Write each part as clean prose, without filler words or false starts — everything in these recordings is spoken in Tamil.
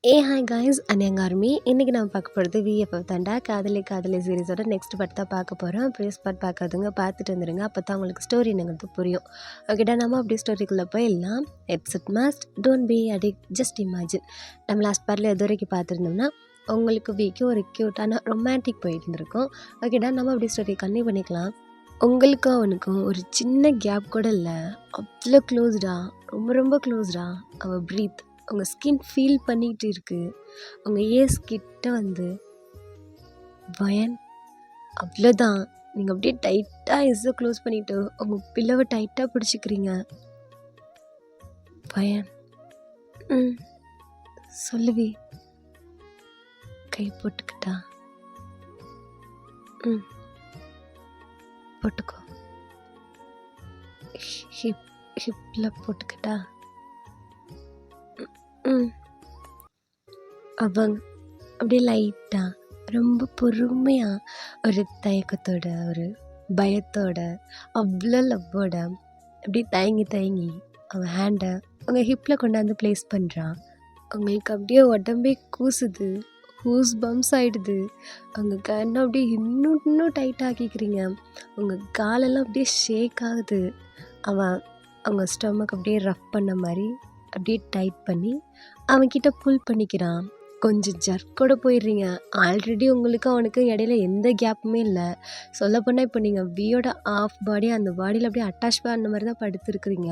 ஹாய் காய்ஸ் அண்ட் ஆர்மி இன்றைக்கி நம்ம பார்க்க போகிறது விஎஃப்எஃப் தாண்டா காதலி காதலி சீரிஸோட நெக்ஸ்ட் பார்ட் தான் பார்க்க போகிறோம். ப்ரீவியஸ் பார்ட் பார்க்காதுங்க பார்த்துட்டு வந்துடுங்க, அப்போ தான் உங்களுக்கு ஸ்டோரி என்னங்கிறது புரியும். ஓகேடா, நம்ம அப்படியே ஸ்டோரிக்குள்ளே போயிடலாம். It must don't be addict, just imagine. நம்ம லாஸ்ட் பார்ட்டில் எது வரைக்கும் பார்த்துருந்தோம்னா உங்களுக்கு வீக்கு ஒரு க்யூட்டான ரொமான்டிக் போயிட்டு இருந்திருக்கும். ஓகேடா, நம்ம அப்படியே ஸ்டோரி கன்டினியூ பண்ணிக்கலாம். உங்களுக்கும் அவனுக்கும் ஒரு சின்ன கேப் கூட இல்லை, அவ்வளோ க்ளோஸ்டா, ரொம்ப ரொம்ப க்ளோஸ்டா. அவள் ப்ரீத் உங்கள் ஸ்கின் ஃபீல் பண்ணிகிட்டு இருக்கு. உங்கள் ஏஸ் கிட்ட வந்து பயன், அவ்வளோதான். நீங்கள் அப்படியே டைட்டாக எஸ்ஸை க்ளோஸ் பண்ணிவிட்டு உங்கள் பில்லவை டைட்டாக பிடிச்சிக்கிறீங்க. பயன், சொல்லுவி. கை போட்டுக்கிட்டா? போட்டுக்கோ. ஹிப்பில் போட்டுக்கிட்டா? அவங்க அப்படியே லைட்டாக ரொம்ப பொறுமையாக ஒரு தயக்கத்தோட ஒரு பயத்தோட அவ்வளோ லவ்வோட அப்படியே தயங்கி அவன் ஹேண்டை அவங்க ஹிப்பில் கொண்டாந்து ப்ளேஸ் பண்ணுறான். அவங்களுக்கு அப்படியே உடம்பே கூசுது, ஹூஸ் பம்ப்ஸ் ஆகிடுது. அவங்க கண்ணை அப்படியே இன்னும் டைட் ஆக்கிக்கிறீங்க. உங்கள் காலெல்லாம் அப்படியே ஷேக் ஆகுது. அவன் அவங்க ஸ்டொமக் அப்படியே ரஃப் பண்ண மாதிரி அப்படியே டைட் பண்ணி அவன்கிட்ட புல் பண்ணிக்கிறான். கொஞ்சம் ஜர்க்கோட போயிடுறீங்க. ஆல்ரெடி உங்களுக்கு அவனுக்கு இடையில எந்த கேப்புமே இல்லை. சொல்லப்போனால் இப்போ நீங்கள் வியோட ஆஃப் பாடி அந்த பாடியில் அப்படியே அட்டாச் பண்ண மாதிரி தான் படுத்துருக்குறீங்க.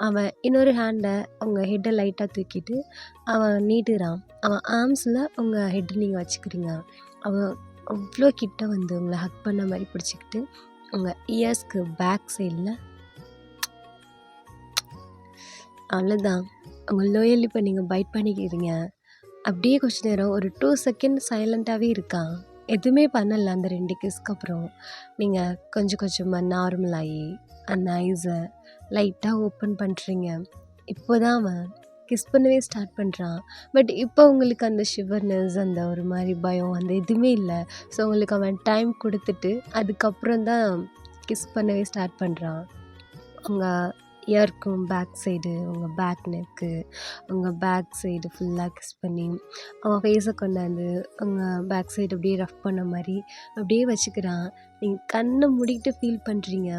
அவன் இன்னொரு ஹேண்டை அவங்க ஹெட்டை லைட்டாக தூக்கிட்டு அவன் நீட்டுறான். அவன் ஆர்ம்ஸில் உங்கள் ஹெட்டை நீங்கள் வச்சுக்கிறீங்க. அவன் அவ்வளோ கிட்ட வந்து உங்களை ஹக் பண்ண மாதிரி பிடிச்சிக்கிட்டு உங்கள் இயர்ஸ்க்கு பேக் சைடில் அவ்வளோதான் உங்கள் லோயல் இப்போ நீங்கள் பைட் பண்ணிக்கிறீங்க. அப்படியே கொஞ்ச நேரம் ஒரு 2 செகண்ட் சைலண்ட்டாகவே இருக்கான். எதுவுமே பண்ணலை. அந்த 2 கிஸ்க்கு அப்புறம் நீங்கள் கொஞ்சம் கொஞ்சமாக நார்மலாகி அந்த ஐஸை லைட்டாக ஓப்பன் பண்ணுறீங்க. இப்போ தான் அவன் கிஸ் பண்ணவே ஸ்டார்ட் பண்ணுறான். பட் இப்போ உங்களுக்கு அந்த ஷிவர்னஸ், அந்த ஒரு மாதிரி பயம், அந்த எதுவுமே இல்லை. ஸோ உங்களுக்கு அவன் டைம் கொடுத்துட்டு அதுக்கப்புறம் தான் கிஸ் பண்ணவே ஸ்டார்ட் பண்ணுறான். உங்கள் இயர்க்கும் பேக் சைடு, உங்கள் பேக் நெக்கு, உங்கள் பேக் சைடு ஃபுல்லாக கிஸ் பண்ணி அவன் ஃபேஸை கொண்டாந்து உங்கள் பேக் சைடு அப்படியே ரஃப் பண்ண மாதிரி அப்படியே வச்சுக்கிறான். நீங்கள் கண்ணை மூடிக்கிட்டு ஃபீல் பண்ணுறீங்க.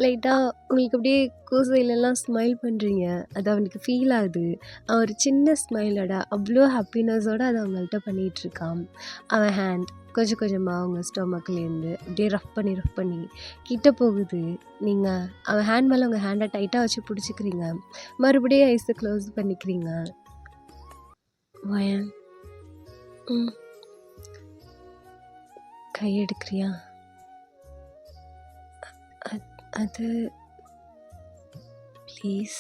லைட்டாக உங்களுக்கு அப்படியே கூசையிலலாம் ஸ்மைல் பண்ணுறீங்க. அது அவனுக்கு ஃபீல் ஆகுது. அவன் ஒரு சின்ன ஸ்மைலோட அவ்வளோ ஹாப்பினஸோடு அதை அவங்கள்ட்ட பண்ணிகிட்ருக்கான். அவன் ஹேண்ட் கொஞ்சம் கொஞ்சமாக அவங்க ஸ்டொமக்லேருந்து அப்படியே ரஃப் பண்ணி கிட்ட போகுது. நீங்கள் அவன் ஹேண்ட் மேலே உங்கள் ஹேண்டை டைட்டாக வச்சு பிடிச்சிக்கிறீங்க. மறுபடியும் ஐஸை க்ளோஸ் பண்ணிக்கிறீங்க. வயன், கையெடுக்கிறியா? அது ப்ளீஸ்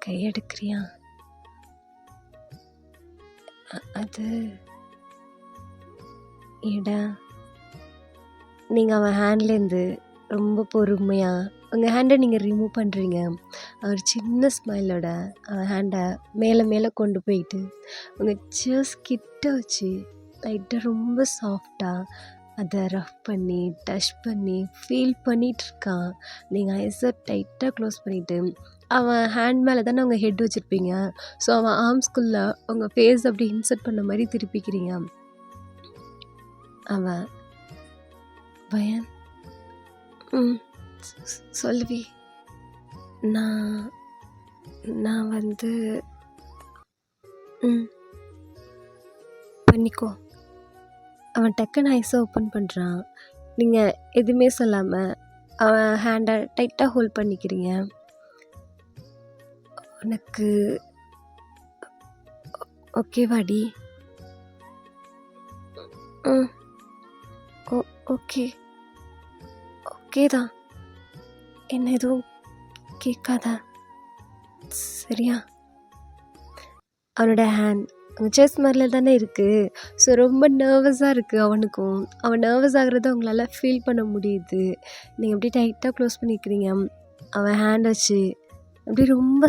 கையெடுக்கிறியா? அது ஏடா. நீங்கள் அவன் ஹேண்ட்லேருந்து ரொம்ப பொறுமையாக உங்கள் ஹேண்டை நீங்கள் ரிமூவ் பண்ணுறீங்க. அவர் சின்ன ஸ்மைலோட அவன் ஹேண்டை மேலே கொண்டு போயிட்டு உங்கள் ஜஸ்ட் கிட்ட வச்சு லைட்டாக ரொம்ப சாஃப்டாக அதை ரஃப் பண்ணி டச் பண்ணி ஃபீல் பண்ணிகிட்ருக்கான். நீங்கள் ஐஸை டைட்டாக க்ளோஸ் பண்ணிவிட்டு அவன் ஹேண்ட் மேலே தானே உங்கள் ஹெட் வச்சுருப்பீங்க. ஸோ அவன் ஆர்ம்ஸ்குள்ளே உங்கள் ஃபேஸ் அப்படி இன்சர்ட் பண்ண மாதிரி திருப்பிக்கிறீங்க. அவன் பயன், சொல்லுவி. நான் வந்து பண்ணிக்கோ. அவன் டக்குன்னு ஐஸை ஓப்பன் பண்ணுறான். நீங்கள் எதுவுமே சொல்லாமல் அவன் ஹேண்டை டைட்டாக ஹோல்ட் பண்ணிக்கிறீங்க. உனக்கு ஓகேவாடி? ஓகே தான். என்ன எதுவும் கேட்காத, சரியா? அவனோட ஹேண்ட் அவன் செஸ் மாதிரில தானே இருக்குது. ஸோ ரொம்ப நர்வஸாக இருக்குது அவனுக்கும். அவன் நர்வஸ் ஆகிறத அவங்களால ஃபீல் பண்ண முடியுது. நீங்கள் அப்படியே டைட்டாக க்ளோஸ் பண்ணிக்கிறீங்க. அவன் ஹேண்ட் வச்சு அப்படியே ரொம்ப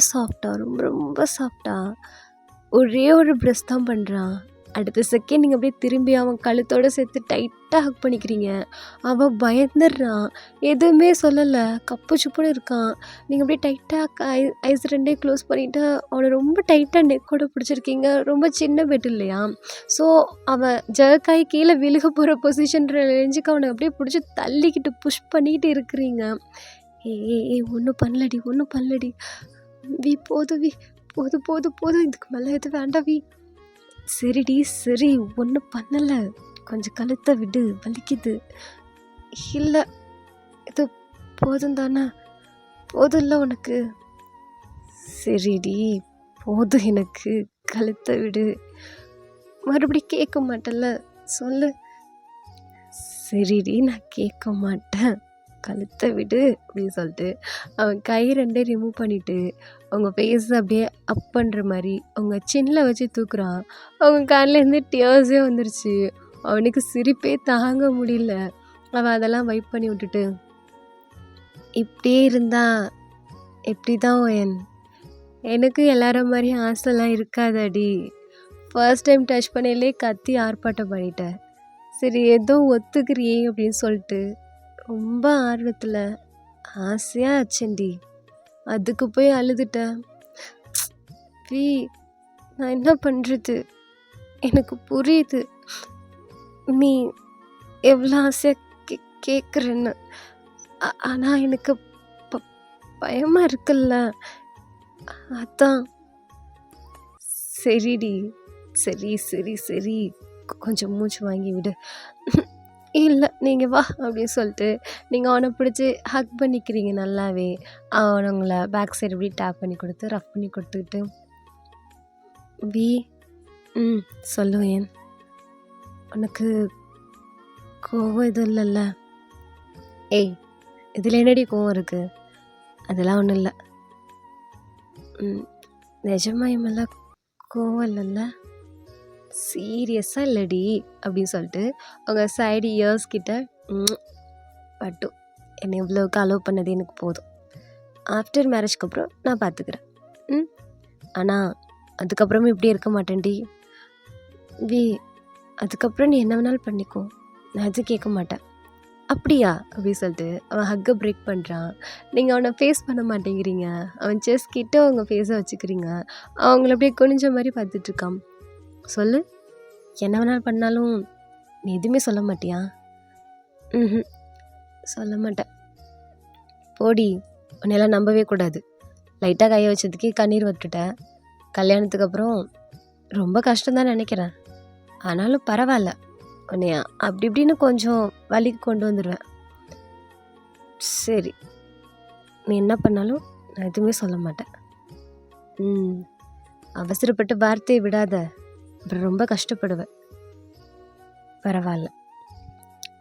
சாஃப்டாக ஒரே ஒரு ப்ரெஸ் தான் பண்ணுறான். அடுத்த செகண்ட் நீங்கள் அப்படியே திரும்பி அவன் கழுத்தோடு சேர்த்து டைட்டாக ஹக் பண்ணிக்கிறீங்க. அவன் பயந்துடுறான், எதுவுமே சொல்லலை, கப்பு சுப்புன்னு இருக்கான். நீங்கள் அப்படியே டைட்டாக ஐஸ் ரெண்டே க்ளோஸ் பண்ணிவிட்டு அவனை ரொம்ப டைட்டாக நெக்கோட பிடிச்சிருக்கீங்க. ரொம்ப சின்ன பெட் இல்லையா, ஸோ அவன் ஜர்க்காகி கீழே விழுக போகிற பொசிஷன்ற ரேஞ்சுக்கு அவனை அப்படியே பிடிச்சி தள்ளிக்கிட்டு புஷ் பண்ணிக்கிட்டு இருக்கிறீங்க. ஏய் ஒன்றும் பண்ணலடி போதும் போதும் இதுக்கு மேலே எது வேண்டாம் சரிடி சரி, ஒன்றும் பண்ணலை, கொஞ்சம் கழுத்தை விடு, வலிக்குது. இல்லை இது போதும் தானே, போதும் இல்லை உனக்கு? சரிடி போதும், எனக்கு கழுத்தை விடு. மறுபடியும் கேட்க மாட்டேன்ல, சொல்லு. சரிடி நான் கேட்க மாட்டேன், கழுத்தை விடு அப்படின்னு சொல்லிட்டு அவன் கை ரெண்டே ரிமூவ் பண்ணிவிட்டு அவங்க ஃபேஸை அப்படியே அப் பண்ணுற மாதிரி அவங்க சின்னில் வச்சு தூக்குறான். அவங்க கண்ணிலேருந்து டியர்ஸே வந்துருச்சு. அவனுக்கு சிரிப்பே தாங்க முடியல. அவன் அதெல்லாம் வைப் பண்ணி விட்டுட்டு, இப்படியே இருந்தா எப்படி தான் எனக்கு எல்லார மாதிரியும் ஆசைலாம் இருக்காதாடி. ஃபர்ஸ்ட் டைம் டச் பண்ணையிலே கத்தி ஆர்ப்பாட்டம் பண்ணிட்டேன். சரி ஏதோ ஒத்துக்கிறியே அப்படின்னு சொல்லிட்டு ரொம்ப ஆர்வத்தில் ஆசையாக ஆச்சேன்டி, அதுக்கு போய் அழுதுட்டேன். நான் என்ன பண்ணுறது, எனக்கு புரியுது நீ எவ்வளோ ஆசையாக கேட்குறேன்னு. ஆனால் எனக்கு பயமாக இருக்குல்ல, அதான். சரிடி சரி சரி சரி கொஞ்சம் மூச்சு வாங்கி விடு. இல்லை நீங்கள் வா அப்படின்னு சொல்லிட்டு நீங்கள் அவனை பிடிச்சி ஹக் பண்ணிக்கிறீங்க நல்லாவே. அவனை உங்களை பேக் சைடு இப்படி டேப் பண்ணி கொடுத்து ரஃப் பண்ணி கொடுத்துக்கிட்டு, சொல்லுவேன், உனக்கு கோவம் எதுவும் இல்லைல்ல? ஏய் இதில் என்னடி கோவம் இருக்குது? அதெல்லாம் ஒன்றும் இல்லை. நிஜமாயமெல்லாம் கோவம் இல்லைல்ல? சீரியஸாக இல்லடி அப்படின்னு சொல்லிட்டு அவங்க சைடு இயர்ஸ் கிட்ட பட்டு என்னை இவ்வளோக்கு அலோவ் பண்ணது எனக்கு போதும். ஆஃப்டர் மேரேஜ்க்கு அப்புறம் நான் பார்த்துக்கிறேன். ஆனால் அதுக்கப்புறமே இப்படி இருக்க மாட்டேன்டி. அதுக்கப்புறம் நீ என்ன வேணாலும் பண்ணிக்கோ, நான் அது கேட்க மாட்டேன். அப்படியா அப்படின்னு சொல்லிட்டு அவன் ஹக்கை பிரேக் பண்ணுறான். நீங்கள் அவனை ஃபேஸ் பண்ண மாட்டேங்கிறீங்க. அவன் செஸ் கிட்ட அவங்க ஃபேஸை வச்சுக்கிறீங்க. அவங்கள அப்படியே குனிஞ்ச மாதிரி பார்த்துட்ருக்கான். சொல்லு, என்ன வேணாலும் பண்ணாலும் நீ எதுவுமே சொல்ல மாட்டியா? சொல்ல மாட்டேன். போடி, உன்னையெல்லாம் நம்பவே கூடாது. லைட்டாக கையை வச்சதுக்கே கண்ணீர் விட்டுட்டேன். கல்யாணத்துக்கு அப்புறம் ரொம்ப கஷ்டம்தான் நினைக்கிறேன். ஆனாலும் பரவாயில்ல, உன்னைய அப்படி இப்படின்னு கொஞ்சம் வலிக்கு கொண்டு வந்துடுவேன். சரி, நீ என்ன பண்ணாலும் நான் எதுவுமே சொல்ல மாட்டேன். அவசரப்பட்டு வார்த்தையை விடாத, அப்புறம் ரொம்ப கஷ்டப்படுவேன். பரவாயில்ல,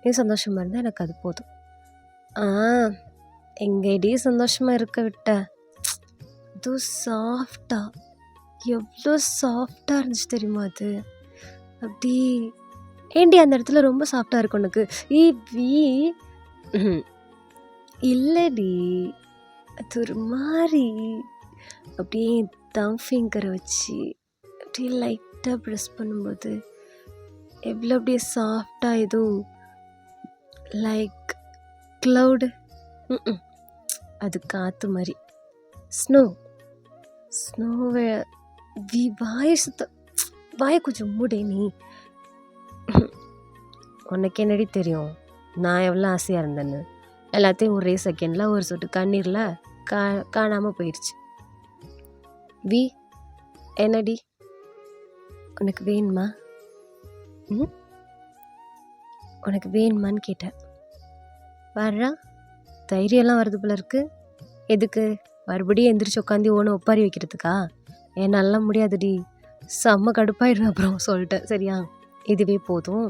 நீ சந்தோஷமாக இருந்தால் எனக்கு அது போதும். எங்கேடி சந்தோஷமாக இருக்க விட்ட? அதுவும் சாஃப்டாக, எவ்வளோ சாஃப்டாக இருந்துச்சு தெரியுமா அது? அப்படி ஏண்டி அந்த இடத்துல ரொம்ப சாஃப்டாக இருக்கு உனக்கு? இல்லடி, அது ஒரு மாதிரி அப்படியே தம் ஃபிங்கரை வச்சு அப்படியே லைட்டாக ப்ரெஸ் பண்ணும்போது எவ்வளோ அப்படியே சாஃப்டாக, எதுவும் லைக் க்ளவுடு, அது காற்று மாதிரி, ஸ்னோவை வாயை கொஞ்சம் மூடே நீ. உனக்கு என்னடி தெரியும் நான் எவ்வளோ ஆசையாக இருந்தேன்னு? எல்லாத்தையும் ஒரே செகண்டில் ஒரு சொட்டு கண்ணீரில் காணாமல் போயிடுச்சு. என்னடி உனக்கு வேணுமா? உனக்கு வேணுமான்னு கேட்டேன். வர்றா, தைரியம்லாம் வருது போல இருக்கு. எதுக்கு மறுபடியும் எந்திரிச்சு உட்காந்து ஒன்று ஒப்பாரி வைக்கிறதுக்கா? என்னாலலாம் முடியாதுடி, செம்ம கடுப்பாயிடுவேன் அப்புறம் சொல்லிட்டேன். சரியா, இதுவே போதும்,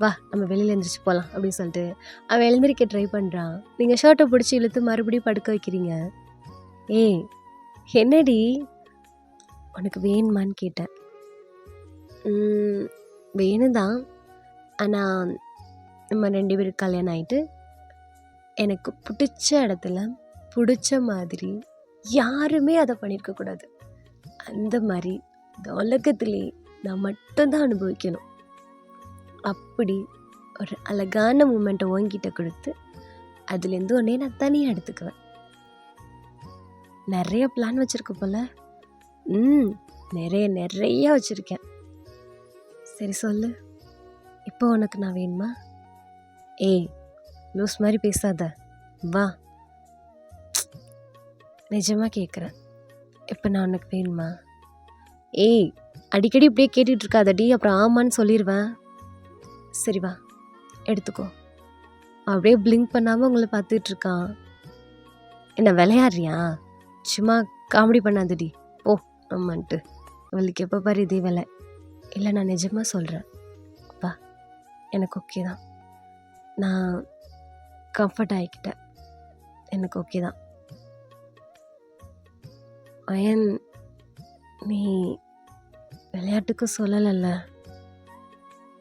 வா நம்ம வெளியில் எழுந்திரிச்சு போகலாம் அப்படின்னு சொல்லிட்டு அவன் எழுந்திரிக்க ட்ரை பண்ணுறான். நீங்கள் ஷர்ட்டை பிடிச்சி இழுத்து மறுபடியும் படுக்க வைக்கிறீங்க. என்னடி உனக்கு வேணுமான்னு கேட்டேன். வேணும்தான், ஆனால் நம்ம 2 பேருக்கு கல்யாணம் ஆகிட்டு எனக்கு பிடிச்ச இடத்துல பிடிச்ச மாதிரி யாருமே அதை பண்ணியிருக்கக்கூடாது. அந்த மாதிரி இந்த உலகத்திலே நான் மட்டும்தான் அனுபவிக்கணும். அப்படி ஒரு அழகான மூமெண்ட்டை உன்கிட்ட கொடுத்து அதுலேருந்து ஒன்றே நான் தனியாக எடுத்துக்குவேன். நிறைய பிளான் வச்சுருக்க போல. நிறைய வச்சுருக்கேன். சரி சொல்லு, இப்போ உனக்கு நான் வேணுமா? ஏய், லூஸ் மாதிரி பேசாத, வா. நிஜமாக கேட்குறேன், இப்போ நான் உனக்கு வேணுமா? ஏய், அடிக்கடி இப்படியே கேட்டுட்டு இருக்காதடி, அப்புறம் ஆமான்னு சொல்லிடுவேன். சரி வா, எடுத்துக்கோ. அப்படியே பிளிங்க் பண்ணாமல் உங்களை பார்த்துட்ருக்கான். என்ன விளையாடுறியா? சும்மா காமெடி பண்ணாதடி, ஓ ஆமான்ட்டு. அவளுக்கு எப்போ பாரு இதே வேலை. இல்லை, நான் நிஜமாக சொல்கிறேன், வா. எனக்கு ஓகே தான், நான் கம்ஃபர்ட் ஆகிக்கிட்டேன், எனக்கு ஓகே தான். அயன், நீ விளையாட்டுக்கு சொல்லலைல்ல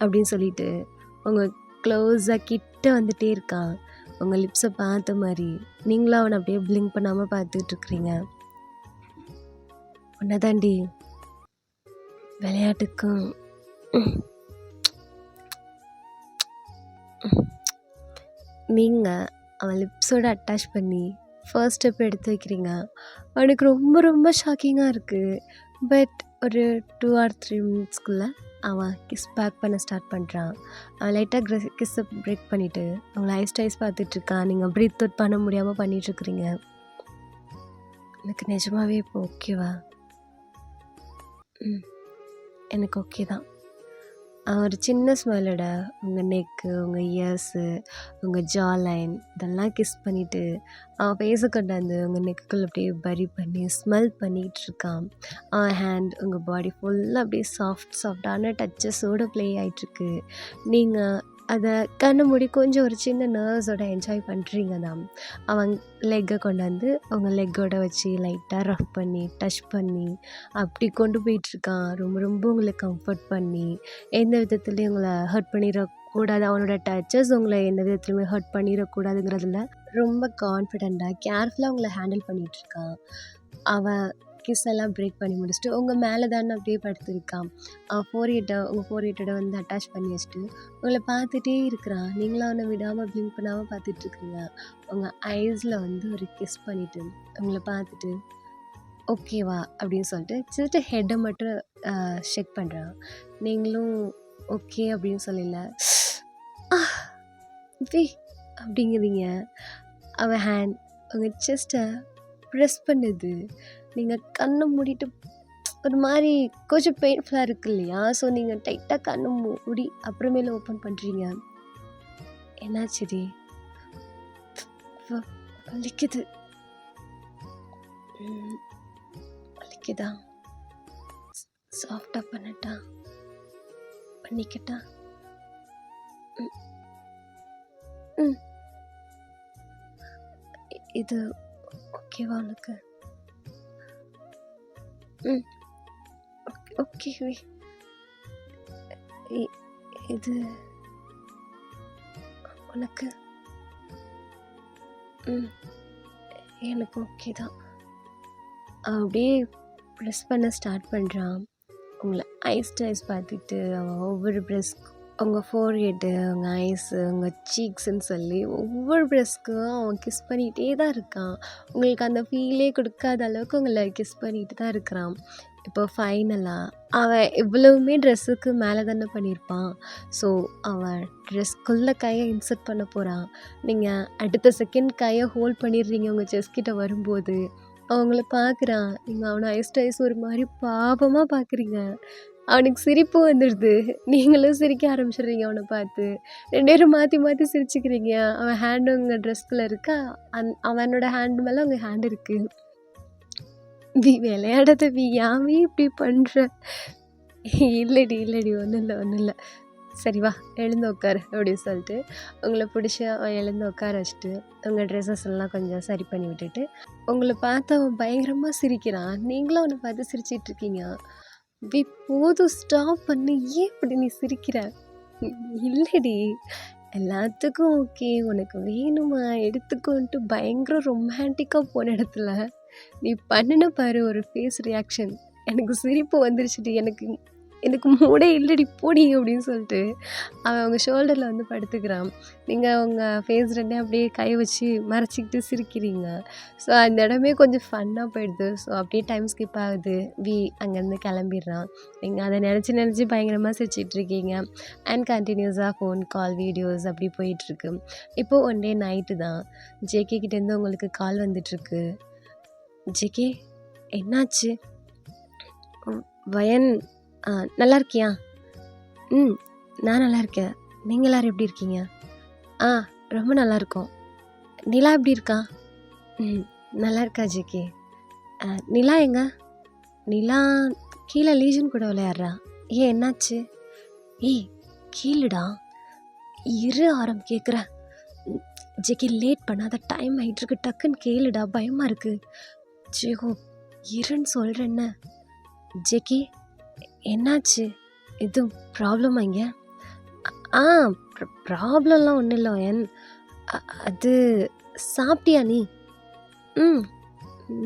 அப்படின்னு சொல்லிட்டு உங்கள் க்ளோஸாக கிட்ட வந்துட்டே இருக்கான். உங்கள் லிப்ஸை பார்த்த மாதிரி நீங்களும் அவனை அப்படியே பிளிங்க் பண்ணாமல் பார்த்துட்ருக்குறீங்க. உன்னதாண்டி விளையாட்டுக்கும் நீங்கள் அவன் லிப்ஸோடு அட்டாச் பண்ணி ஃபர்ஸ்ட் ஸ்டெப் எடுத்து வைக்கிறீங்க. அவனுக்கு ரொம்ப ரொம்ப ஷாக்கிங்காக இருக்குது. பட் ஒரு 2 or 3 மினிட்ஸ்க்குள்ளே அவன் கிஸ் பேக் பண்ண ஸ்டார்ட் பண்ணுறான். அவன் லைட்டாக கிஸ்ஸை பிரேக் பண்ணிவிட்டு அவங்கள ஐஸ் பார்த்துட்ருக்கான். நீங்கள் ப்ரீத் அவுட் பண்ண முடியாமல் பண்ணிகிட்ருக்குறீங்க. எனக்கு நிஜமாகவே இப்போ ஓகேவா? எனக்கு ஓகே தான். ஒரு சின்ன ஸ்மைலோட உங்கள் நெக்கு, உங்கள் இயர்ஸு, உங்கள் ஜா லைன் இதெல்லாம் கிஸ் பண்ணிவிட்டு அவன் ஃபேஸை கொண்டாந்து உங்கள் நெக்குக்குள்ளே அப்படியே பரி பண்ணி ஸ்மெல் பண்ணிகிட்டு இருக்கான். அவன் ஹேண்ட் உங்கள் பாடி ஃபுல்லாக அப்படியே சாஃப்டான டச்சஸோடு ப்ளே ஆகிட்டுருக்கு. நீங்கள் அதை கண்ணு மூடி கொஞ்சம் ஒரு சின்ன நர்வ்ஸோட என்ஜாய் பண்ணுறீங்க தான். அவன் லெக்கை கொண்டாந்து அவங்க லெக்கோட வச்சு லைட்டாக ரஃப் பண்ணி டச் பண்ணி அப்படி கொண்டு போயிட்டுருக்கான். ரொம்ப ரொம்ப உங்களை கம்ஃபர்ட் பண்ணி எந்த விதத்துலேயும் உங்களை ஹர்ட் பண்ணிடக்கூடாது. அவனோட டச்சஸ் உங்களை எந்த விதத்துலையுமே ஹர்ட் பண்ணிடக்கூடாதுங்கிறதுல ரொம்ப கான்ஃபிடெண்ட்டாக கேர்ஃபுல்லாக உங்களை ஹேண்டில் பண்ணிகிட்ருக்கான். அவன் கிஸ் எல்லாம் பிரேக் பண்ணி முடிச்சுட்டு உங்கள் மேலே தானே அப்படியே படுத்திருக்கான். அவன் உங்கள் ஃபோர்ஹெட்டை வந்து அட்டாச் பண்ணி வச்சுட்டு உங்களை பார்த்துட்டே இருக்கிறான். நீங்களும் அவனை விடாமல் பிளிங்க் பண்ணாமல் பார்த்துட்ருக்குறீங்க. உங்கள் ஐஸில் வந்து ஒரு கிஸ் பண்ணிவிட்டு உங்களை பார்த்துட்டு ஓகேவா அப்படின்னு சொல்லிட்டு ஜஸ்ட்டு ஹெட்டை மட்டும் ஷேக் பண்ணுறான். நீங்களும் ஓகே அப்படின்னு சொல்லல வி அப்படிங்கிறீங்க. அவன் ஹேண்ட் உங்கள் செஸ்ட்டை ப்ரெஸ் பண்ணுது. நீங்கள் கண்ணை மூடிட்டு ஒரு மாதிரி கொஞ்சம் பெயின்ஃபுல்லாக இருக்கு இல்லையா? ஸோ நீங்கள் டைட்டாக கண்ணை மூடி அப்புறமேல ஓப்பன் பண்ணுறீங்க. என்னாச்சுடி? வலிக்குது. வலிக்குதா? சாஃப்டாக பண்ணட்டா? பண்ணிக்கிட்டா? இது ஓகேவா உனக்கு? ஓகே. இது உனக்கு? எனக்கு ஓகே தான். அப்படியே ப்ரெஸ் பண்ண ஸ்டார்ட் பண்ணுறான். உங்களை ஐஸ் பார்த்துட்டு அவன் ஒவ்வொரு ப்ரெஸ் உங்கள் ஃபோர்ஹெட்டு, உங்கள் ஐஸு, உங்கள் சீக்ஸுன்னு சொல்லி ஒவ்வொரு ப்ரெஸ்க்கும் அவன் கிஸ் பண்ணிகிட்டே தான் இருக்கான். உங்களுக்கு அந்த ஃபீலே கொடுக்காத அளவுக்கு உங்களை கிஸ் பண்ணிகிட்டு தான் இருக்கிறான். இப்போ ஃபைனலாக அவன் இவ்வளவுமே ட்ரெஸ்ஸுக்கு மேலே தானே பண்ணியிருப்பான். ஸோ அவன் ட்ரெஸ்க்குள்ளே கையை இன்சர்ட் பண்ண போகிறான். நீங்கள் அடுத்த செகண்ட் கையை ஹோல்ட் பண்ணிடுறீங்க. உங்கள் செஸ்கிட்ட வரும்போது அவங்கள பார்க்குறான். நீங்கள் அவனை ஐஸ் ஒரு மாதிரி பாவமாக பார்க்குறீங்க. அவனுக்கு சிரிப்பு வந்துடுது. நீங்களும் சிரிக்க ஆரம்பிச்சிடுறீங்க அவனை பார்த்து. 2 பேரும் மாற்றி மாற்றி சிரிச்சுக்கிறீங்க. அவன் ஹேண்டு உங்கள் ட்ரெஸ்குள்ளே இருக்கா, அவனோட ஹேண்டு மேலே உங்கள் ஹேண்ட் இருக்குது. விளையாடாத யாமே இப்படி பண்ணுற? இல்லடி ஒன்றும் இல்லை. சரி வா, எழுந்து உட்காரு அப்படின்னு சொல்லிட்டு உங்களை பிடிச்சி அவன் எழுந்து உட்கார வச்சுட்டு உங்கள் ட்ரெஸ்ஸஸ் எல்லாம் கொஞ்சம் சரி பண்ணி விட்டுட்டு உங்களை பார்த்து அவன் பயங்கரமாக சிரிக்கிறான். நீங்களும் அவனை பார்த்து சிரிச்சிட்ருக்கீங்க. போதும், ஸ்டாப் பண்ணு. ஏன் இப்படி நீ சிரிக்கிற? இல்லடி, எல்லாத்துக்கும் ஓகே, உனக்கு வேணுமா எடுத்துக்கோன்ட்டு பயங்கர ரொமான்டிக்காக போன இடத்துல நீ பண்ணின பாரு ஒரு ஃபேஸ் ரியாக்ஷன். எனக்கு சிரிப்பு வந்துருச்சுடி. எனக்கு எனக்கு மூடே இல்லடி போடி அப்படின்னு சொல்லிட்டு அவன் அவங்க ஷோல்டரில் வந்து படுத்துக்கிறான். நீங்கள் அவங்க ஃபேஸ் ரெண்டையும் அப்படியே கை வச்சு மறைச்சிக்கிட்டு சிரிக்கிறீங்க. ஸோ அந்த இடமே கொஞ்சம் ஃபன்னாக போயிடுது. ஸோ அப்படியே டைம் ஸ்கிப் ஆகுது. அங்கேருந்து கிளம்பிடுறான். நீங்கள் அதை நினச்சி நினச்சி பயங்கரமாக சிரிச்சிட்ருக்கீங்க. அண்ட் கண்டினியூஸாக ஃபோன் கால் வீடியோஸ் அப்படி போயிட்டுருக்கு. இப்போது ஒன் டே நைட்டு தான் ஜேகே கிட்டேருந்து உங்களுக்கு கால் வந்துட்டுருக்கு. ஜேகே என்னாச்சு? வயன் நல்லா இருக்கியா? ம் நான் நல்லா இருக்கேன். நீங்கள் எல்லோரும் எப்படி இருக்கீங்க? ரொம்ப நல்லா இருக்கோம். நிலா எப்படி இருக்கா? நல்லா இருக்கா ஜேகே. நிலா எங்க? நிலா கீழே லீஜன் கூட விளையாடுறா. ஏன் என்னாச்சு? ஏய் கீழடா, இரு ஆரம் கேட்குறேன். ஜேகே லேட் பண்ணாத, டைம் ஆகிட்டுருக்கு, டக்குன்னு கேளுடா, பயமாக இருக்குது. ஜேகோ இருன்னு சொல்கிறேன்ன. ஜேகே என்னாச்சு? எதுவும் ப்ராப்ளமா இங்கே? ப்ராப்ளம்லாம் ஒன்றும் இல்லை வயன். அது சாப்பிட்டியா நீ?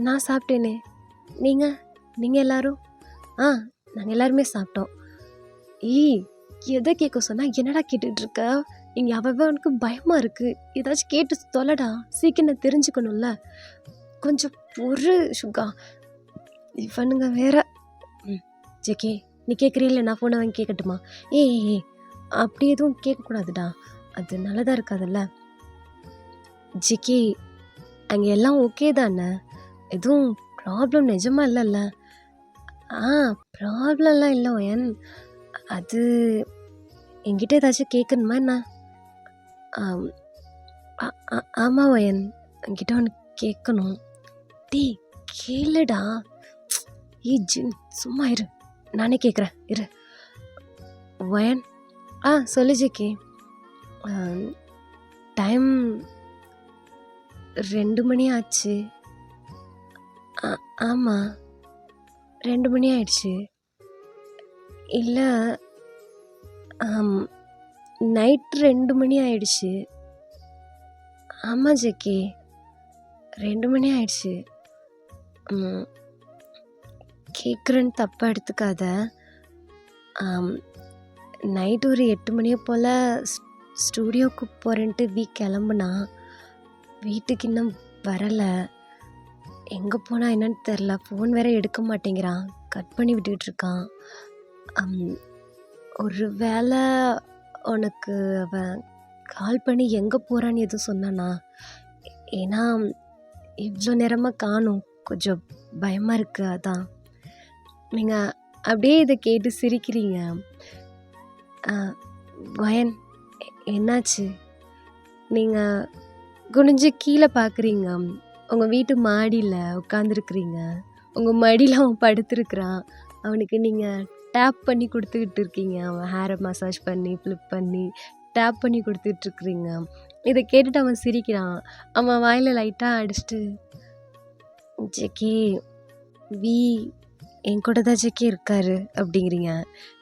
நான் சாப்பிட்டேனே. நீங்கள் எல்லோரும்? நாங்கள் எல்லாருமே சாப்பிட்டோம். எதை கேட்க சொன்னால் என்னடா கேட்டுட்ருக்க? இங்கே அவனுக்கு பயமாக இருக்குது. ஏதாச்சும் கேட்டு தொலைடா, சீக்கிரம் நான் தெரிஞ்சுக்கணும்ல. கொஞ்சம் பொறு சுகா. இவனுங்க வேற. ஜேகே நீ கேட்குறீல்ல, நான் ஃபோனை வாங்கி கேட்கட்டுமா? ஏய் அப்படி எதுவும் கேட்கக்கூடாதுடா, அது நல்லதாக இருக்காதுல்ல. ஜேகே அங்கே எல்லாம் ஓகே தானே? எதுவும் ப்ராப்ளம் நிஜமாக இல்லைல்ல? ப்ராப்ளம்லாம் இல்லை வயன். அது என்கிட்ட ஏதாச்சும் கேட்கணுமா என்ன? ஆமாம் வயன், என்கிட்ட ஒன்று கேட்கணும். டேய் கேளுடா. ஜின் சும்மா இரு, நானே கேட்குறேன் இரு. வயன் சொல்லு ஜேகே. டைம் 2 மணி ஆச்சு. ஆமாம் 2 மணி ஆயிடுச்சு. இல்லை நைட் 2 மணி ஆயிடுச்சு. ஆமாம் ஜேகே 2 மணி ஆயிடுச்சு. கேட்குறேன்னு தப்பாக எடுத்துக்காத. நைட்டு ஒரு 8 மணியை போல் ஸ்டூடியோவுக்கு போகிறேன்ட்டு கிளம்புனா. வீட்டுக்கு இன்னும் வரலை. எங்கே போனா என்னன்னு தெரில. ஃபோன் வேற எடுக்க மாட்டேங்கிறான், கட் பண்ணி விட்டுட்ருக்கான். ஒரு வேளை உனக்கு அவன் கால் பண்ணி எங்கே போகிறான்னு எதுவும் சொன்னானா? ஏன்னா இவ்வளோ நேரமாக காணும், கொஞ்சம் பயமாக இருக்குது அதான். நீங்கள் அப்படியே இதை கேட்டு சிரிக்கிறீங்க. வயன் என்னாச்சு? நீங்கள் குனிஞ்சு கீழே பார்க்குறீங்க. உங்கள் வீட்டு மாடியில் உட்காந்துருக்குறீங்க. உங்கள் மடியில் அவன் படுத்துருக்குறான். அவனுக்கு நீங்கள் டேப் பண்ணி கொடுத்துக்கிட்டு இருக்கீங்க. அவன் ஹேரை மசாஜ் பண்ணி ஃப்ளிப் பண்ணி டேப் பண்ணி கொடுத்துட்ருக்குறீங்க. இதை கேட்டுட்டு அவன் சிரிக்கிறான். அவன் வாயில் லைட்டாக அடிச்சுட்டு, ஜேகே என் கூட தான் ஜேகே இருக்காரு அப்படிங்கிறீங்க.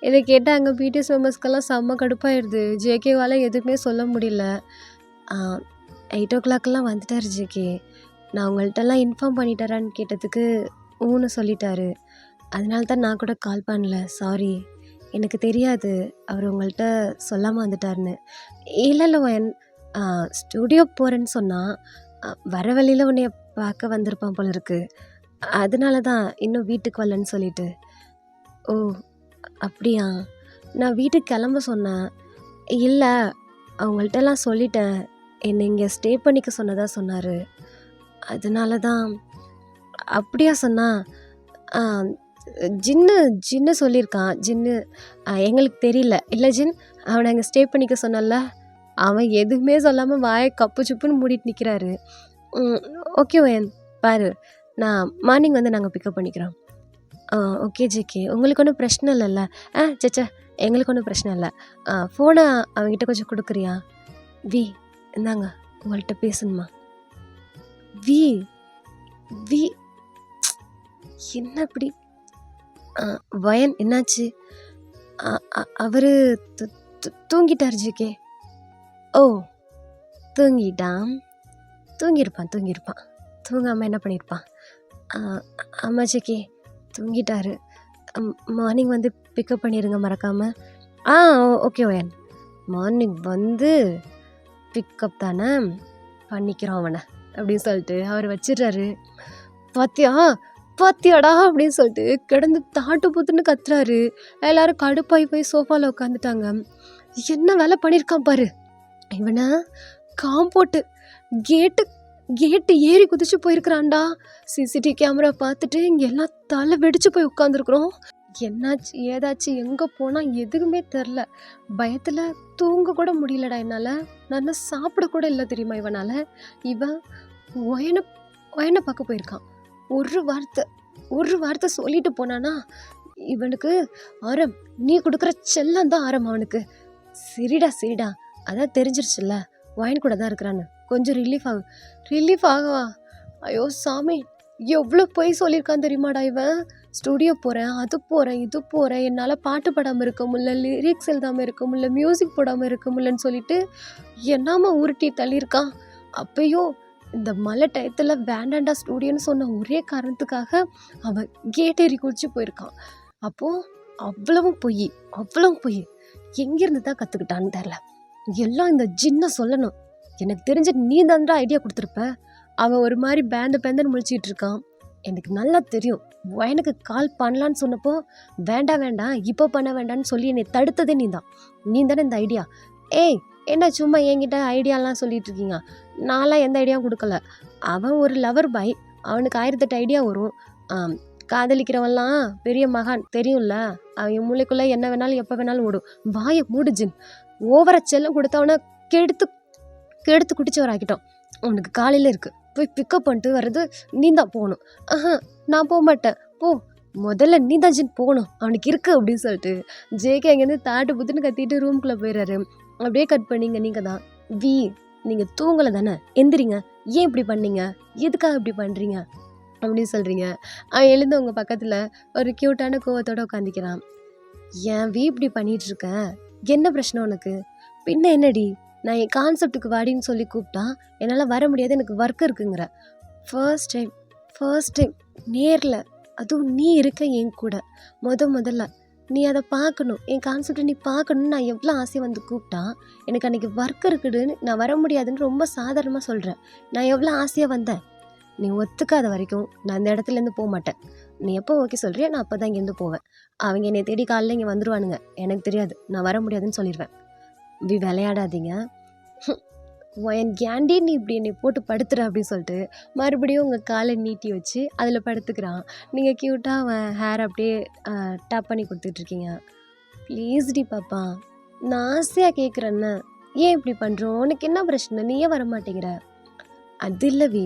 இதை கேட்டால் அங்கே பிடிஎஸ் மெம்பர்ஸ்க்கெல்லாம் செம்ம கடுப்பாயிடுது. ஜேகேவால் எதுவுமே சொல்ல முடியல. 8 o'clockலாம் வந்துட்டார் ஜேகே. நான் உங்கள்கிட்டலாம் இன்ஃபார்ம் பண்ணிட்டாரான்னு கேட்டதுக்கு ஊன்னு சொல்லிட்டாரு. அதனால தான் நான் கூட கால் பண்ணல. சாரி, எனக்கு தெரியாது அவர் உங்கள்கிட்ட சொல்லாமல் வந்துட்டாருன்னு. இல்லை வயன், ஸ்டூடியோ போகிறேன்னு சொன்னால் வர வழியில் உன்னைய பார்க்க வந்திருப்பான் போல இருக்கு. அதனால தான் இன்னும் வீட்டுக்கு வரலன்னு சொல்லிட்டு. ஓ அப்படியா? நான் வீட்டுக்கு கிளம்ப சொன்னேன். இல்லை அவங்கள்ட்டலாம் சொல்லிட்டேன், என்னை இங்கே ஸ்டே பண்ணிக்க சொன்னதாக சொன்னார். அதனால தான். அப்படியா சொன்னா? ஜின்னு சொல்லியிருக்கான். ஜின்னு எங்களுக்கு தெரியல. இல்லை ஜின், அவனை அங்கே ஸ்டே பண்ணிக்க சொன்னல, அவன் எதுவுமே சொல்லாமல் வாயை கப்பு சுப்புன்னு மூடிட்டு நிற்கிறாரு. ஓகே வயன், பாரு, நான் மார்னிங் வந்து நாங்கள் பிக்கப் பண்ணிக்கிறோம். ஓகே ஜேகே, உங்களுக்கு ஒன்றும் பிரச்சனை இல்லைல்ல? சச்சா, எங்களுக்கு ஒன்றும் பிரச்சனை இல்லை. ஃபோனை அவன்கிட்ட கொஞ்சம் கொடுக்குறியா? இந்தாங்க, உங்கள்கிட்ட பேசணுமா? வி என்ன இப்படி? வயன் என்னாச்சு? அவர் தூங்கிட்டார் ஜேகே. ஓ தூங்கியிருப்பான். தூங்காமல் என்ன பண்ணியிருப்பான்? ஆமாம் ஜேகே, தூங்கிட்டாரு. மார்னிங் வந்து பிக்கப் பண்ணிடுங்க மறக்காம. ஆ ஓகே ஒயன். மார்னிங் வந்து பிக்கப் தானே, பண்ணிக்கிறோம் அவனை அப்படின்னு சொல்லிட்டு அவர் வச்சிடுறாரு. பாத்தியா பாத்தியாடா அப்படின்னு சொல்லிட்டு கிடந்து தாட்டு புத்துன்னு கத்துறாரு. எல்லாரும் கடுப்பாய் போய் சோஃபாவில் உட்காந்துட்டாங்க. என்ன வேலை பண்ணியிருக்கான் பாரு இவனை. காம்போட்டு கேட்டு கேட்டு ஏறி குதிச்சு போயிருக்கிறான்டா. சிசிடிவி கேமரா பார்த்துட்டு இங்கே எல்லாம் தலை வெடிச்சு போய் உட்காந்துருக்குறோம். என்னாச்சு ஏதாச்சு எங்கே போனால் எதுவுமே தெரில. பயத்தில் தூங்க கூட முடியலடா என்னால். நான் சாப்பிட கூட இல்லை தெரியுமா இவனால். இவன் ஒயனை ஒயனை பார்க்க போயிருக்கான். ஒரு வார்த்தை சொல்லிட்டு போனானா இவனுக்கு ஆரம். நீ கொடுக்குற செல்லம் தான் ஆரம் அவனுக்கு. சரிடா அதான் தெரிஞ்சிருச்சுல்ல ஒயன் கூட தான் இருக்கிறான்னு. கொஞ்சம் ரிலீஃப் ஆகவா. ஐயோ சாமி, எவ்வளோ பொய் சொல்லியிருக்கான் தெரியுமாடா இவன். ஸ்டுடியோ போகிறேன், அது போகிறேன், இது போகிறேன், என்னால் பாட்டு பாடாமல் இருக்க முடியல, லிரிக்ஸ் எழுதாமல் இருக்க முடியல, மியூசிக் போடாமல் இருக்க முடியலன்னு சொல்லிட்டு என்னாம உருட்டி தள்ளியிருக்கான். அப்பயும் இந்த மழை டயத்தில் வேண்டாண்டா ஸ்டூடியோன்னு சொன்ன ஒரே காரணத்துக்காக அவன் கேட்டேறி குடிச்சு போயிருக்கான். அப்போது அவ்வளவும் பொய் எங்கேருந்து தான் கற்றுக்கிட்டான்னு தெரில. எல்லாம் இந்த ஜின்னை சொல்லணும். எனக்கு தெரிஞ்ச நீ தான்டா ஐடியா கொடுத்துருப்ப. அவன் ஒரு மாதிரி பேந்துன்னு முழிச்சிட்டு இருக்கான். எனக்கு நல்லா தெரியும். எனக்கு கால் பண்ணலான்னு சொன்னப்போ வேண்டாம் இப்போ பண்ண வேண்டான்னு சொல்லி என்னை தடுத்ததே நீ தானே இந்த ஐடியா. ஏய் என்ன சும்மா என்கிட்ட ஐடியாலாம் சொல்லிட்டு இருக்கீங்க. நான்லாம் எந்த ஐடியாவும் கொடுக்கல. அவன் ஒரு லவர் பாய், அவனுக்கு 1008 ஐடியா வரும். காதலிக்கிறவன்லாம் பெரிய மகான் தெரியும்ல. அவன் மூளைக்குள்ளே என்ன வேணாலும் எப்போ வேணாலும் ஓடும். வாயை மூடுஜின். ஓவரா செல்லம் கொடுத்தவனை கெடுத்து குடிச்சவராக்கிட்டோம். அவனுக்கு காலையில் இருக்குது, போய் பிக்கப் பண்ணிட்டு வர்றது நீ தான் போகணும். நான் போக மாட்டேன், போ முதல்ல நீ தான் ஜின் போகணும், அவனுக்கு இருக்குது அப்படின்னு சொல்லிட்டு ஜேகே அங்கேருந்து தாட்டு புத்துன்னு கத்திட்டு ரூம்குள்ளே போயிடுறாரு. அப்படியே கட் பண்ணிங்க. நீங்கள் தான் நீங்கள் தூங்கலை தானே, எந்திரிங்க. ஏன் இப்படி பண்ணீங்க, எதுக்காக இப்படி பண்ணுறீங்க அப்படின்னு சொல்கிறீங்க. அவன் எழுந்து உங்கள் பக்கத்தில் ஒரு க்யூட்டான கோவத்தோடு உட்காந்துக்கிறான். ஏன் இப்படி பண்ணிகிட்ருக்க, என்ன பிரச்சனை உனக்கு? பின்ன என்னடி, நான் என் கான்செப்டுக்கு வாடின்னு சொல்லி கூப்பிட்டா என்னால் வர முடியாது, எனக்கு ஒர்க் இருக்குங்கிற. ஃபர்ஸ்ட் டைம் நேரில், அதுவும் நீ இருக்க என் கூட முதல்ல நீ அதை பார்க்கணும், என் கான்செப்டை நீ பார்க்கணுன்னு நான் எவ்வளோ ஆசையாக வந்து கூப்பிட்டா எனக்கு அன்றைக்கி ஒர்க் இருக்குதுன்னு நான் வர முடியாதுன்னு ரொம்ப சாதாரணமாக சொல்கிறேன். நான் எவ்வளோ ஆசையாக வந்தேன். நீ ஒத்துக்காத வரைக்கும் நான் அந்த இடத்துலேருந்து போக மாட்டேன். நீ எப்போ ஓகே சொல்கிறியா நான் அப்போ தான் இங்கேருந்து போவேன். அவங்க என்னை தேடி காலையில் இங்கே வந்துடுவானுங்க, எனக்கு தெரியாது, நான் வர முடியாதுன்னு சொல்லிடுவேன். விளையாடாதீங்க. என் கேண்டி நீ இப்படி என்னை போட்டு படுத்துற அப்படின்னு சொல்லிட்டு மறுபடியும் உங்கள் காலை நீட்டி வச்சு அதில் படுத்துக்கிறான். நீங்கள் க்யூட்டாக அவன் ஹேர் அப்படியே டேப் பண்ணி கொடுத்துட்ருக்கீங்க. ப்ளீஸ் டி பாப்பா, நான் ஆசையாக கேட்குறேன்னு, ஏன் இப்படி பண்ணுறோம், உனக்கு என்ன பிரச்சனை, நீ ஏன் வர மாட்டேங்கிற? அது இல்லை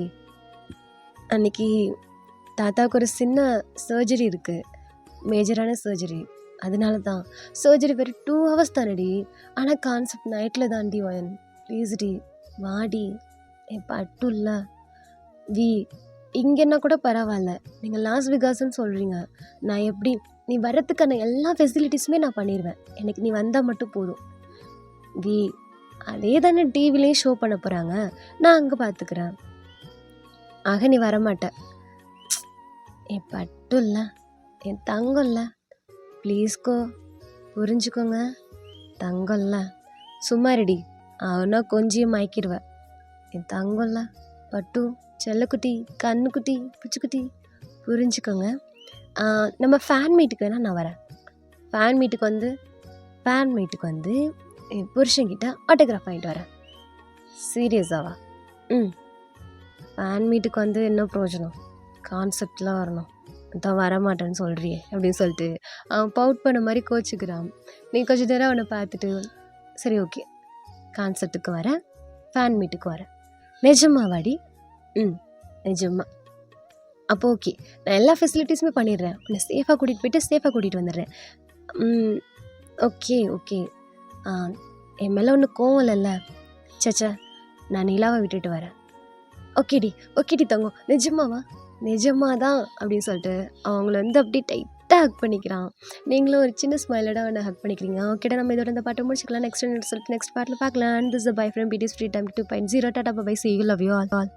அன்னைக்கு தாத்தாவுக்கு ஒரு சின்ன சர்ஜரி இருக்குது, மேஜரான சர்ஜரி. அதனால தான் சர்ஜரி வெறும் 2 hours தானடி. ஆனால் கான்செப்ட் நைட்டில் தாண்டி ஒயன். ப்ளீஸ் டி வாடி, என் பட்டு இல்லை இங்கன்னா கூட பரவாயில்ல. நீங்கள் லாஸ் வெகாஸ்ன்னு சொல்கிறீங்க, நான் எப்படி, நீ வர்றதுக்கான எல்லா ஃபெசிலிட்டிஸுமே நான் பண்ணிடுவேன், எனக்கு நீ வந்தால் மட்டும் போதும். அதே தானே டிவிலையும் ஷோ பண்ண போகிறாங்க, நான் அங்கே பார்த்துக்கிறேன். ஆக நீ வரமாட்டேன். என் பட்டு இல்லை, என் தங்கம் இல்லை, ப்ளீஸ்கோ புரிஞ்சுக்கோங்க. தங்கம்ல சும்மா ரெடி, அவனா கொஞ்சம் மயக்கிடுவேன். என் தங்கம்ல பட்டு செல்லக்குட்டி கண்ணுக்குட்டி பூச்சிக்குட்டி புரிஞ்சுக்கோங்க. நம்ம ஃபேன் மீட்டுக்கு வேணால் நான் வரேன். ஃபேன் மீட்டுக்கு வந்து என் புருஷன்கிட்ட ஆட்டோகிராஃப் வாங்கிட்டு வரேன். சீரியஸாவா? ஃபேன் மீட்டுக்கு வந்து என்ன பிரயோஜனம், கான்செப்ட்லாம் வரணும். தான் வரமாட்டேன்னு சொல்கிறியே அப்படின்னு சொல்லிட்டு அவன் பவுட் பண்ண மாதிரி கோச்சிக்கிறான். நீ கொஞ்சம் நேரம் அவனை பார்த்துட்டு சரி ஓகே கான்செப்ட்டுக்கு வரேன், ஃபேன் மீட்டுக்கு வரேன். நிஜமா வாடி? நிஜமா. அப்போ ஓகே, நான் எல்லா ஃபெசிலிட்டிஸுமே பண்ணிடுறேன், உன்னை சேஃபாக கூட்டிகிட்டு போயிட்டு சேஃபாக கூட்டிகிட்டு வந்துடுறேன். ஓகே என் மேலே ஒன்று கோவம் இல்லைல்ல? சச்சா, நான் நிலாவை விட்டுட்டு வரேன். ஓகேடி தங்கம், நிஜமாதான் அப்படின்னு சொல்லிட்டு அவங்கள வந்து அப்படியே டைட்டாக ஹக் பண்ணிக்கிறான். நீங்களும் ஒரு சின்ன ஸ்மைலோட அவனை ஹக் பண்ணிக்கிறீங்க. ஓகேடா, நம்ம இதோட இந்த பாட்டை முடிச்சுக்கலாம். நெக்ஸ்ட் பார்ட்டில் பார்க்கலாம். And this bye from BTS free time 2.0. Tata bye, see you, love you all.